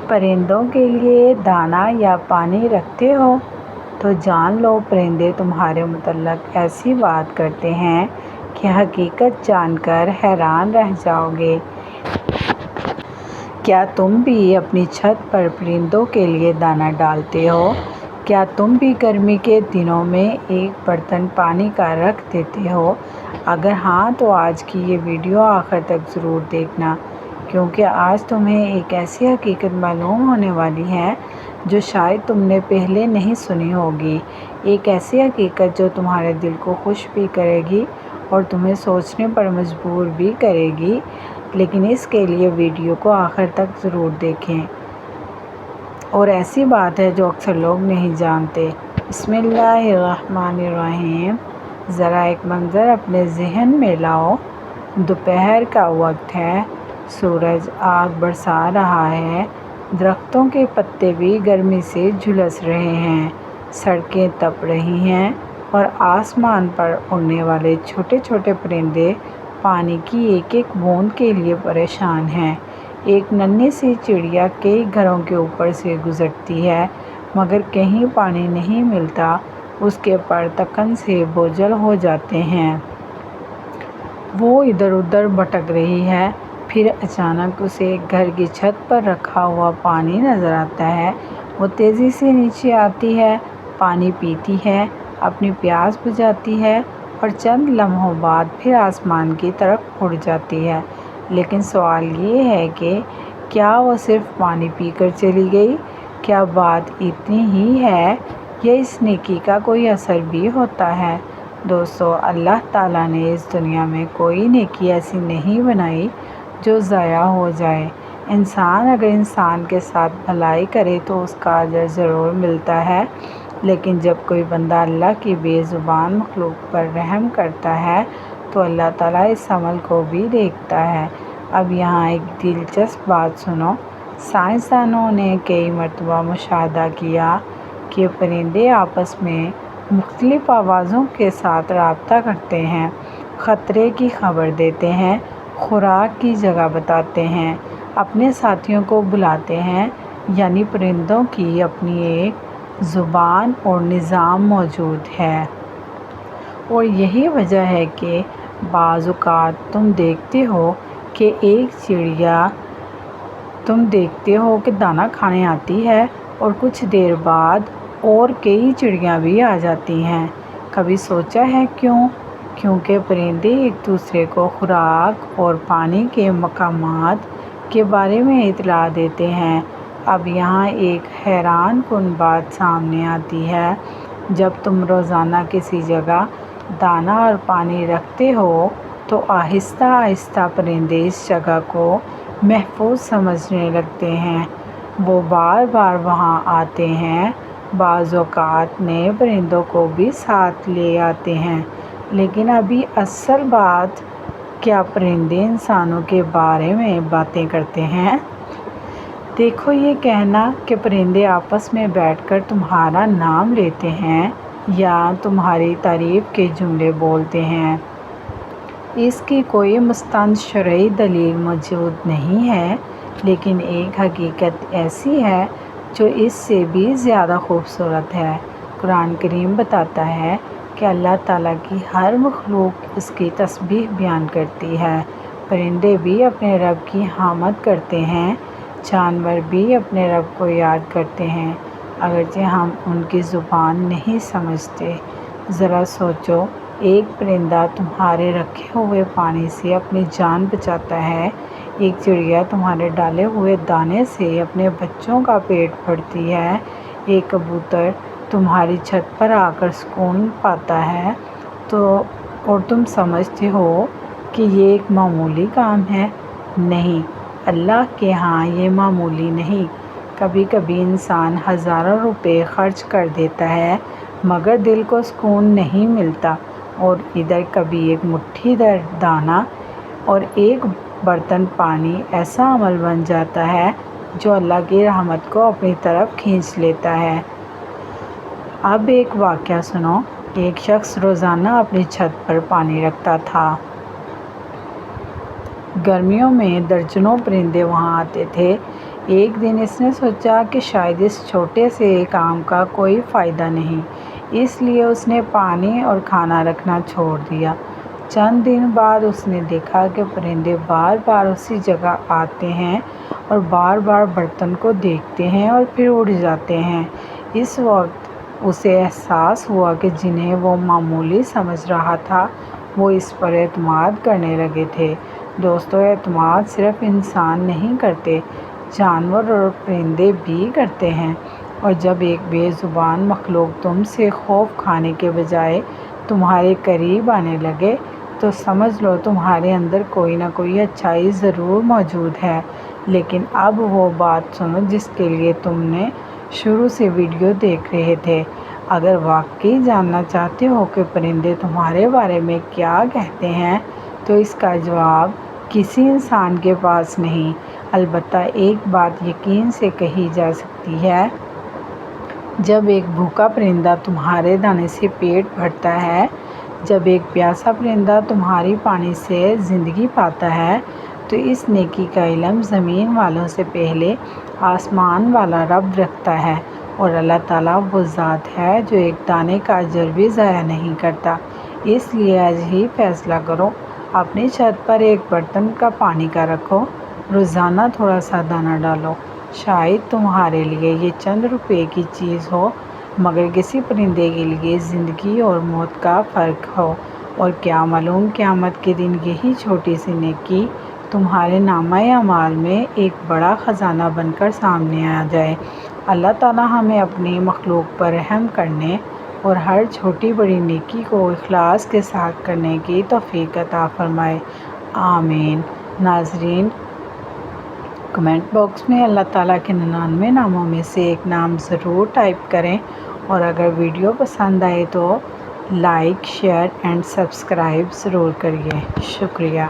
پرندوں کے لیے دانہ یا پانی رکھتے ہو؟ تو جان لو پرندے تمہارے متعلق ایسی بات کرتے ہیں کہ حقیقت جان کر حیران رہ جاؤ گے۔ کیا تم بھی اپنی چھت پر پرندوں کے لیے دانہ ڈالتے ہو؟ کیا تم بھی گرمی کے دنوں میں ایک برتن پانی کا رکھ دیتے ہو؟ اگر ہاں تو آج کی یہ ویڈیو آخر تک ضرور دیکھنا، کیونکہ آج تمہیں ایک ایسی حقیقت معلوم ہونے والی ہے جو شاید تم نے پہلے نہیں سنی ہوگی۔ ایک ایسی حقیقت جو تمہارے دل کو خوش بھی کرے گی اور تمہیں سوچنے پر مجبور بھی کرے گی، لیکن اس کے لیے ویڈیو کو آخر تک ضرور دیکھیں۔ اور ایسی بات ہے جو اکثر لوگ نہیں جانتے۔ بسم اللہ الرحمن الرحیم۔ ذرا ایک منظر اپنے ذہن میں لاؤ۔ دوپہر کا وقت ہے، سورج آگ برسا رہا ہے، درختوں کے پتے بھی گرمی سے جھلس رہے ہیں، سڑکیں تپ رہی ہیں اور آسمان پر اڑنے والے چھوٹے چھوٹے پرندے پانی کی ایک ایک بوند کے لیے پریشان ہیں۔ ایک ننھی سی چڑیا کئی گھروں کے اوپر سے گزرتی ہے، مگر کہیں پانی نہیں ملتا، اس کے پر تکن سے بوجھل ہو جاتے ہیں۔ وہ ادھر ادھر بھٹک رہی ہے، پھر اچانک اسے گھر کی چھت پر رکھا ہوا پانی نظر آتا ہے۔ وہ تیزی سے نیچے آتی ہے، پانی پیتی ہے، اپنی پیاس بجھاتی ہے اور چند لمحوں بعد پھر آسمان کی طرف اڑ جاتی ہے۔ لیکن سوال یہ ہے کہ کیا وہ صرف پانی پی کر چلی گئی؟ کیا بات اتنی ہی ہے یا اس نیکی کا کوئی اثر بھی ہوتا ہے؟ دوستو، اللہ تعالیٰ نے اس دنیا میں کوئی نیکی ایسی نہیں بنائی جو ضائع ہو جائے۔ انسان اگر انسان کے ساتھ بھلائی کرے تو اس کا اجر ضرور ملتا ہے، لیکن جب کوئی بندہ اللہ کی بے زبان مخلوق پر رحم کرتا ہے تو اللہ تعالیٰ اس عمل کو بھی دیکھتا ہے۔ اب یہاں ایک دلچسپ بات سنو۔ سائنسدانوں نے کئی مرتبہ مشاہدہ کیا کہ پرندے آپس میں مختلف آوازوں کے ساتھ رابطہ کرتے ہیں، خطرے کی خبر دیتے ہیں، خوراک کی جگہ بتاتے ہیں، اپنے ساتھیوں کو بلاتے ہیں، یعنی پرندوں کی اپنی ایک زبان اور نظام موجود ہے۔ اور یہی وجہ ہے کہ بعض اوقات تم دیکھتے ہو کہ دانہ کھانے آتی ہے اور کچھ دیر بعد اور کئی چڑیاں بھی آ جاتی ہیں۔ کبھی سوچا ہے کیوں؟ کیونکہ پرندے ایک دوسرے کو خوراک اور پانی کے مقامات کے بارے میں اطلاع دیتے ہیں۔ اب یہاں ایک حیران کن بات سامنے آتی ہے۔ جب تم روزانہ کسی جگہ دانہ اور پانی رکھتے ہو تو آہستہ آہستہ پرندے اس جگہ کو محفوظ سمجھنے لگتے ہیں۔ وہ بار بار وہاں آتے ہیں، بعض اوقات نئے پرندوں کو بھی ساتھ لے آتے ہیں۔ لیکن ابھی اصل بات، کیا پرندے انسانوں کے بارے میں باتیں کرتے ہیں؟ دیکھو، یہ کہنا کہ پرندے آپس میں بیٹھ کر تمہارا نام لیتے ہیں یا تمہاری تعریف کے جملے بولتے ہیں، اس کی کوئی مستند شرعی دلیل موجود نہیں ہے، لیکن ایک حقیقت ایسی ہے جو اس سے بھی زیادہ خوبصورت ہے۔ قرآن کریم بتاتا ہے کہ اللہ تعالیٰ کی ہر مخلوق اس کی تسبیح بیان کرتی ہے۔ پرندے بھی اپنے رب کی حمد کرتے ہیں، جانور بھی اپنے رب کو یاد کرتے ہیں، اگرچہ ہم ان کی زبان نہیں سمجھتے۔ ذرا سوچو، ایک پرندہ تمہارے رکھے ہوئے پانی سے اپنی جان بچاتا ہے، ایک چڑیا تمہارے ڈالے ہوئے دانے سے اپنے بچوں کا پیٹ بھرتی ہے، ایک کبوتر تمہاری چھت پر آ کر سکون پاتا ہے، اور تم سمجھتے ہو کہ یہ ایک معمولی کام ہے؟ نہیں، اللہ کے ہاں یہ معمولی نہیں۔ کبھی کبھی انسان ہزاروں روپے خرچ کر دیتا ہے مگر دل کو سکون نہیں ملتا، اور ادھر کبھی ایک مٹھی بھر دانہ اور ایک برتن پانی ایسا عمل بن جاتا ہے جو اللہ کی رحمت کو اپنی طرف کھینچ لیتا ہے۔ اب ایک واقعہ سنو۔ ایک شخص روزانہ اپنی چھت پر پانی رکھتا تھا۔ گرمیوں میں درجنوں پرندے وہاں آتے تھے۔ ایک دن اس نے سوچا کہ شاید اس چھوٹے سے کام کا کوئی فائدہ نہیں، اس لیے اس نے پانی اور کھانا رکھنا چھوڑ دیا۔ چند دن بعد اس نے دیکھا کہ پرندے بار بار اسی جگہ آتے ہیں اور بار بار برتن کو دیکھتے ہیں اور پھر اڑ جاتے ہیں۔ اس وقت اسے احساس ہوا کہ جنہیں وہ معمولی سمجھ رہا تھا وہ اس پر اعتماد کرنے لگے تھے۔ دوستو، اعتماد صرف انسان نہیں کرتے، جانور اور پرندے بھی کرتے ہیں، اور جب ایک بے زبان مخلوق تم سے خوف کھانے کے بجائے تمہارے قریب آنے لگے تو سمجھ لو تمہارے اندر کوئی نہ کوئی اچھائی ضرور موجود ہے۔ لیکن اب وہ بات سنو جس کے لیے تم نے شروع سے ویڈیو دیکھ رہے تھے۔ اگر واقعی جاننا چاہتے ہو کہ پرندے تمہارے بارے میں کیا کہتے ہیں تو اس کا جواب کسی انسان کے پاس نہیں، البتہ ایک بات یقین سے کہی جا سکتی ہے۔ جب ایک بھوکا پرندہ تمہارے دانے سے پیٹ بھرتا ہے، جب ایک پیاسا پرندہ تمہاری پانی سے زندگی پاتا ہے، تو اس نیکی کا علم زمین والوں سے پہلے آسمان والا رب رکھتا ہے، اور اللہ تعالیٰ وہ ذات ہے جو ایک دانے کا اجر بھی ضائع نہیں کرتا۔ اس لیے آج ہی فیصلہ کرو، اپنی چھت پر ایک برتن کا پانی کا رکھو، روزانہ تھوڑا سا دانہ ڈالو۔ شاید تمہارے لیے یہ چند روپے کی چیز ہو، مگر کسی پرندے کے لیے زندگی اور موت کا فرق ہو، اور کیا معلوم قیامت کے دن یہی چھوٹی سی نیکی تمہارے نامہ اعمال میں ایک بڑا خزانہ بن کر سامنے آ جائے۔ اللہ تعالیٰ ہمیں اپنی مخلوق پر رحم کرنے اور ہر چھوٹی بڑی نیکی کو اخلاص کے ساتھ کرنے کی توفیق عطا فرمائے، آمین۔ ناظرین، کمنٹ باکس میں اللہ تعالیٰ کے 99 ناموں میں سے ایک نام ضرور ٹائپ کریں، اور اگر ویڈیو پسند آئے تو لائک، شیئر اینڈ سبسکرائب ضرور کریے۔ شکریہ۔